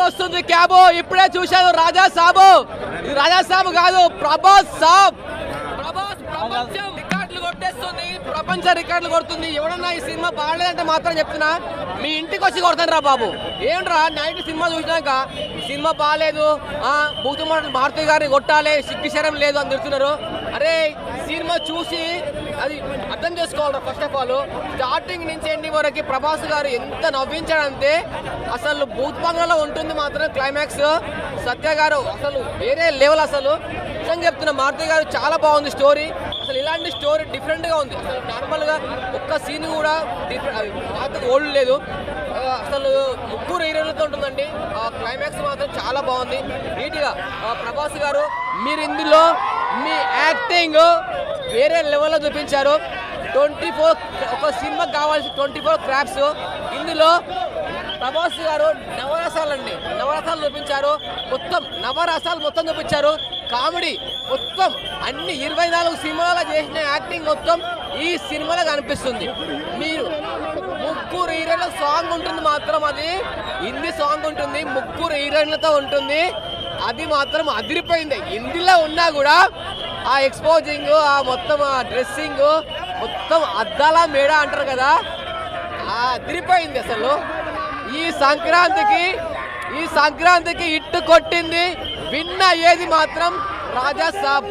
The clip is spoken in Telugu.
వస్తుంది క్యాబో. ఇప్పుడే చూశాను రాజా సాబు. ఇది రాజా సాబు కాదు, ప్రభాస్ సాబ్. ప్రభాస్ ప్రపంచం రికార్డులు కొట్టేస్తుంది, ప్రపంచ రికార్డులు కొడుతుంది. ఎవడన్నా ఈ సినిమా బాగలేదంటే మాత్రం చెప్తున్నా, మీ ఇంటికి వచ్చి కొడతాను రా బాబు. ఏంట్రా నైట్ సినిమా చూసినాక సినిమా బాగాలేదు, బూతుమాటలు భారతి గారిని కొట్టాలి, సిగ్గుశరం లేదు అని తిడుతున్నారు. అరే సినిమా చూసి అది అర్థం చేసుకోవాలి. ఫస్ట్ ఆఫ్ ఆల్ స్టార్టింగ్ నుంచి ఎండింగ్ వరకు ప్రభాస్ గారు ఎంత నవ్వించాడంటే అసలు బూత్ బంగ్లాలో ఉంటుంది మాత్రం క్లైమాక్స్. సత్య గారు అసలు వేరే లెవెల్. అసలు నిజంగా చెప్తున్నా, మారుతి గారు చాలా బాగుంది స్టోరీ. అసలు ఇలాంటి స్టోరీ డిఫరెంట్గా ఉంది. అసలు నార్మల్గా ఒక్క సీన్ కూడా పాత ఓల్డ్ లేదు. అసలు ముగ్గురు హీరోలతో ఉంటుందండి. ఆ క్లైమాక్స్ మాత్రం చాలా బాగుంది నీట్గా. ప్రభాస్ గారు మీరు ఇందులో మీ యాక్టింగ్ వేరే లెవెల్లో చూపించారు. 24 ఒక సినిమాకి కావాల్సిన 24 క్రాఫ్ట్స్ ఇందులో ప్రభాస్ గారు నవరసాలు చూపించారు. మొత్తం నవరసాలు మొత్తం చూపించారు. కామెడీ మొత్తం అన్ని 24 సినిమాలో చేసిన యాక్టింగ్ మొత్తం ఈ సినిమాలో కనిపిస్తుంది. మీరు ముగ్గురు హీరోయిన్ల సాంగ్ ఉంటుంది మాత్రం, అది హిందీ సాంగ్ ఉంటుంది, ముగ్గురు హీరోయిన్లతో ఉంటుంది. అది మాత్రం అదిరిపోయింది. హిందీలో ఉన్నా కూడా ఆ ఎక్స్పోజింగ్, ఆ మొత్తం ఆ డ్రెస్సింగ్ మొత్తం అద్దాల మేడ అంటారు కదా, అదిరిపోయింది. అసలు ఈ సంక్రాంతికి ఇట్టు కొట్టింది విన్న ఏది మాత్రం రాజా సాబ్.